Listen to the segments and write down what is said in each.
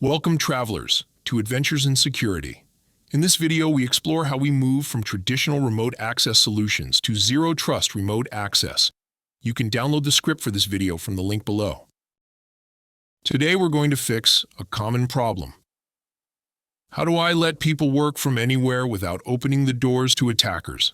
Welcome, travelers, to Adventures in Security. In this video, we explore how we move from traditional remote access solutions to zero-trust remote access. You can download the script for this video from the link below. Today, we're going to fix a common problem. How do I let people work from anywhere without opening the doors to attackers?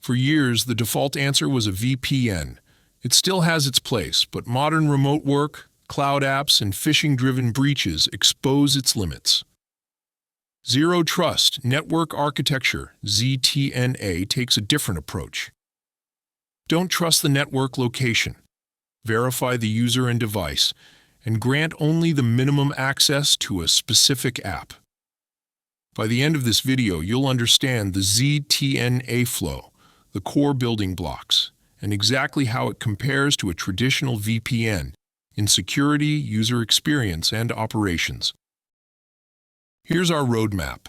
For years, the default answer was a VPN. It still has its place, but modern remote work, cloud apps, and phishing-driven breaches expose its limits. Zero Trust Network Architecture, ZTNA, takes a different approach. Don't trust the network location. Verify the user and device, and grant only the minimum access to a specific app. By the end of this video, you'll understand the ZTNA flow, the core building blocks, and exactly how it compares to a traditional VPN in security, user experience, and operations. Here's our roadmap.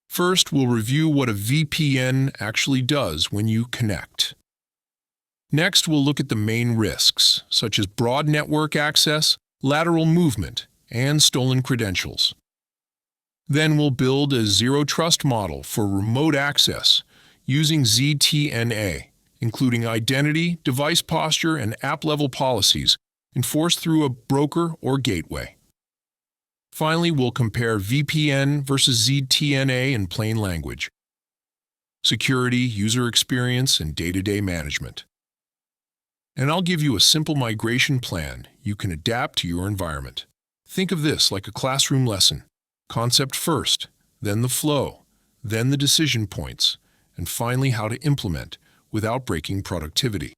First, we'll review what a VPN actually does when you connect. Next, we'll look at the main risks, such as broad network access, lateral movement, and stolen credentials. Then we'll build a zero-trust model for remote access using ZTNA, including identity, device posture, and app-level policies enforced through a broker or gateway. Finally, we'll compare VPN versus ZTNA in plain language, security, user experience, and day-to-day management. And I'll give you a simple migration plan you can adapt to your environment. Think of this like a classroom lesson. Concept first, then the flow, then the decision points, and finally how to implement without breaking productivity.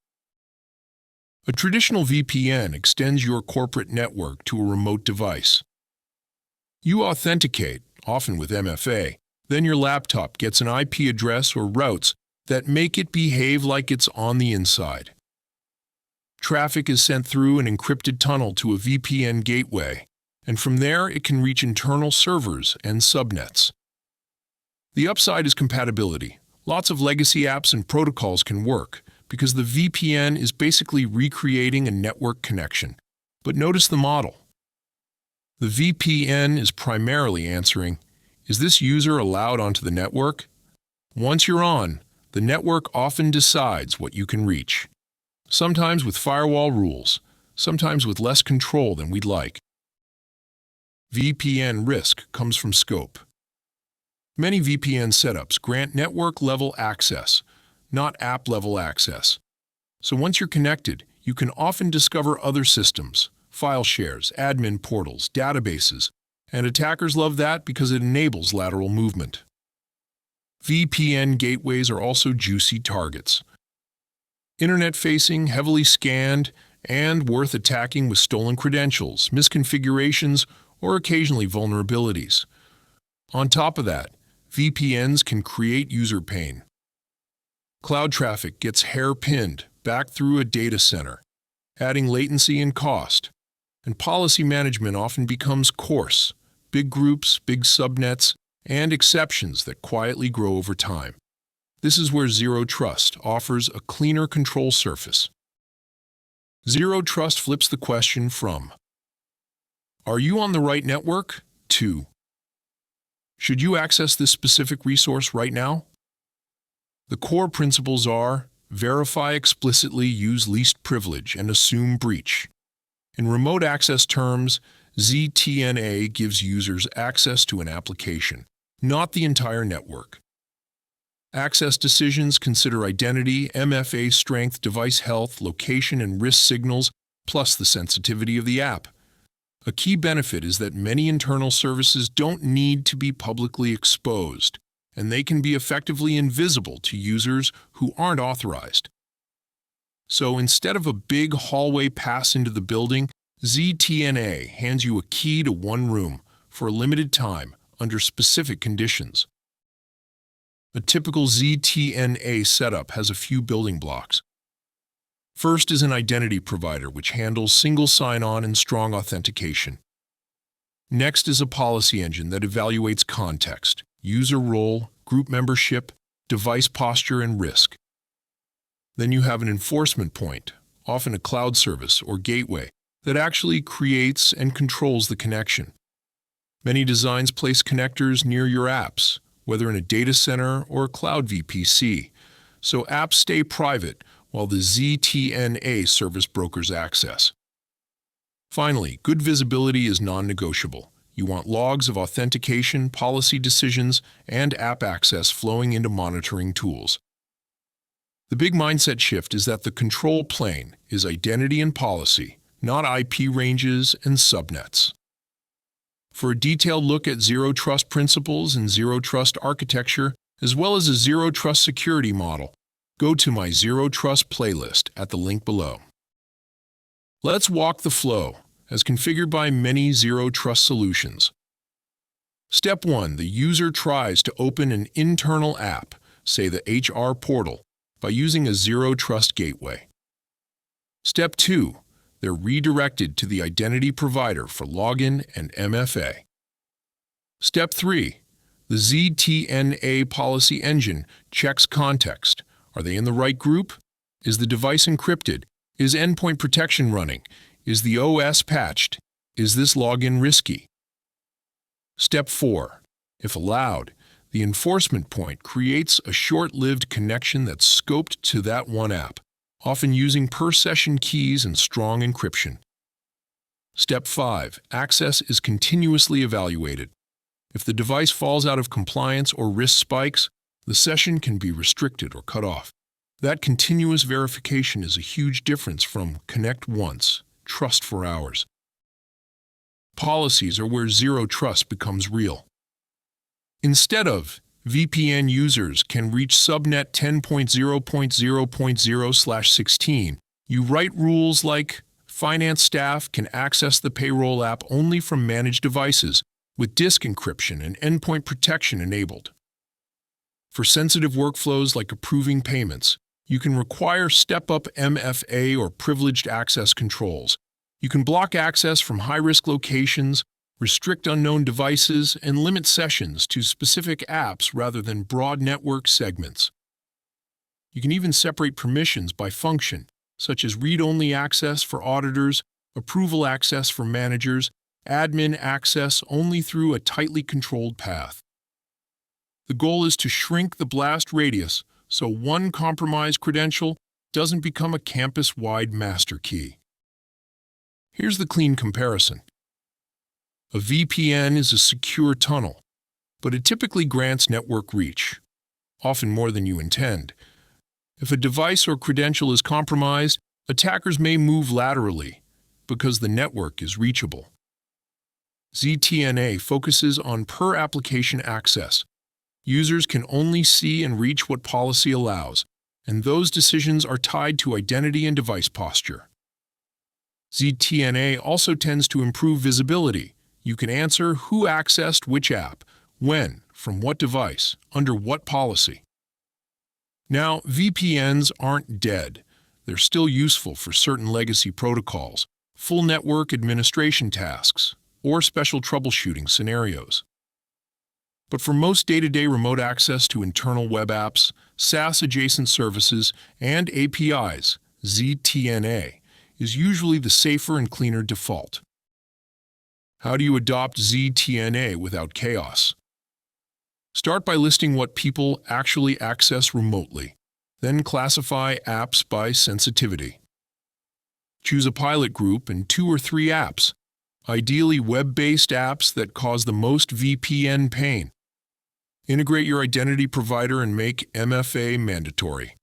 A traditional VPN extends your corporate network to a remote device. You authenticate, often with MFA, then your laptop gets an IP address or routes that make it behave like it's on the inside. Traffic is sent through an encrypted tunnel to a VPN gateway, and from there it can reach internal servers and subnets. The upside is compatibility. Lots of legacy apps and protocols can work because the VPN is basically recreating a network connection. But notice the model. The VPN is primarily answering, is this user allowed onto the network? Once you're on, the network often decides what you can reach. Sometimes with firewall rules, sometimes with less control than we'd like. VPN risk comes from scope. Many VPN setups grant network-level access, not app-level access. So once you're connected, you can often discover other systems, file shares, admin portals, databases, and attackers love that because it enables lateral movement. VPN gateways are also juicy targets. Internet-facing, heavily scanned, and worth attacking with stolen credentials, misconfigurations, or occasionally vulnerabilities. On top of that, VPNs can create user pain. Cloud traffic gets hair-pinned back through a data center, adding latency and cost. And policy management often becomes coarse, big groups, big subnets, and exceptions that quietly grow over time. This is where Zero Trust offers a cleaner control surface. Zero Trust flips the question from, are you on the right network? To, should you access this specific resource right now? The core principles are, verify explicitly, use least privilege, and assume breach. In remote access terms, ZTNA gives users access to an application, not the entire network. Access decisions consider identity, MFA strength, device health, location, and risk signals, plus the sensitivity of the app. A key benefit is that many internal services don't need to be publicly exposed, and they can be effectively invisible to users who aren't authorized. So instead of a big hallway pass into the building, ZTNA hands you a key to one room for a limited time under specific conditions. A typical ZTNA setup has a few building blocks. First is an identity provider, which handles single sign-on and strong authentication. Next is a policy engine that evaluates context, user role, group membership, device posture, and risk. Then you have an enforcement point, often a cloud service or gateway, that actually creates and controls the connection. Many designs place connectors near your apps, whether in a data center or a cloud VPC, so apps stay private while the ZTNA service brokers access. Finally, good visibility is non-negotiable. You want logs of authentication, policy decisions, and app access flowing into monitoring tools. The big mindset shift is that the control plane is identity and policy, not IP ranges and subnets. For a detailed look at Zero Trust principles and Zero Trust architecture, as well as a Zero Trust security model, go to my Zero Trust playlist at the link below. Let's walk the flow, as configured by many Zero Trust solutions. Step 1. The user tries to open an internal app, say the HR portal, by using a Zero Trust gateway. Step 2. They're redirected to the identity provider for login and MFA. Step 3. The ZTNA policy engine checks context. Are they in the right group? Is the device encrypted? Is endpoint protection running? Is the OS patched? Is this login risky? Step 4. If allowed, the enforcement point creates a short-lived connection that's scoped to that one app, often using per-session keys and strong encryption. Step 5. Access is continuously evaluated. If the device falls out of compliance or risk spikes, the session can be restricted or cut off. That continuous verification is a huge difference from connect once, trust for hours. Policies are where Zero Trust becomes real. Instead of VPN users can reach subnet 10.0.0.0/16, you write rules like finance staff can access the payroll app only from managed devices with disk encryption and endpoint protection enabled. For sensitive workflows like approving payments, you can require step-up MFA or privileged access controls. You can block access from high-risk locations, restrict unknown devices, and limit sessions to specific apps rather than broad network segments. You can even separate permissions by function, such as read-only access for auditors, approval access for managers, admin access only through a tightly controlled path. The goal is to shrink the blast radius so one compromised credential doesn't become a campus-wide master key. Here's the clean comparison. A VPN is a secure tunnel, but it typically grants network reach, often more than you intend. If a device or credential is compromised, attackers may move laterally because the network is reachable. ZTNA focuses on per-application access. Users can only see and reach what policy allows, and those decisions are tied to identity and device posture. ZTNA also tends to improve visibility. You can answer who accessed which app, when, from what device, under what policy. Now, VPNs aren't dead. They're still useful for certain legacy protocols, full network administration tasks, or special troubleshooting scenarios. But for most day-to-day remote access to internal web apps, SaaS-adjacent services, and APIs, ZTNA is usually the safer and cleaner default. How do you adopt ZTNA without chaos? Start by listing what people actually access remotely, then classify apps by sensitivity. Choose a pilot group and 2 or 3 apps, ideally web-based apps that cause the most VPN pain. Integrate your identity provider and make MFA mandatory.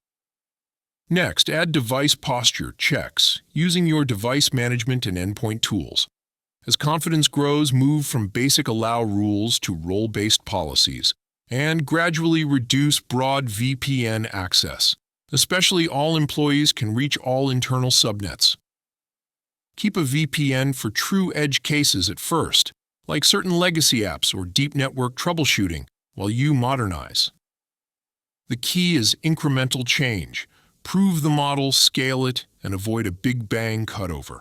Next, add device posture checks using your device management and endpoint tools. As confidence grows, move from basic allow rules to role-based policies, and gradually reduce broad VPN access. Especially all employees can reach all internal subnets. Keep a VPN for true edge cases at first, like certain legacy apps or deep network troubleshooting, while you modernize. The key is incremental change. Prove the model, scale it, and avoid a big bang cutover.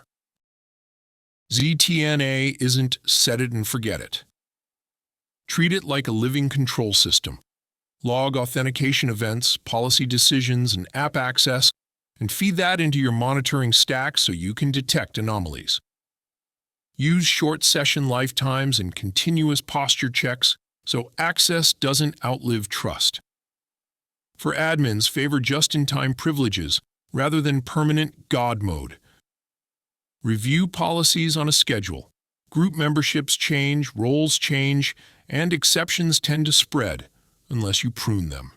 ZTNA isn't set it and forget it. Treat it like a living control system. Log authentication events, policy decisions, and app access, and feed that into your monitoring stack so you can detect anomalies. Use short session lifetimes and continuous posture checks so access doesn't outlive trust. For admins, favor just-in-time privileges rather than permanent God mode. Review policies on a schedule. Group memberships change, roles change, and exceptions tend to spread unless you prune them.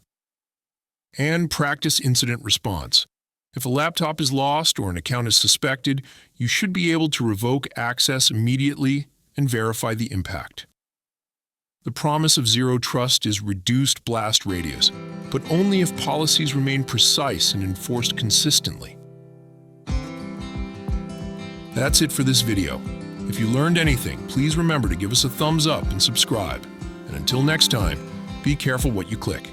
And practice incident response. If a laptop is lost or an account is suspected, you should be able to revoke access immediately and verify the impact. The promise of zero trust is reduced blast radius, but only if policies remain precise and enforced consistently. That's it for this video. If you learned anything, please remember to give us a thumbs up and subscribe. And until next time, be careful what you click.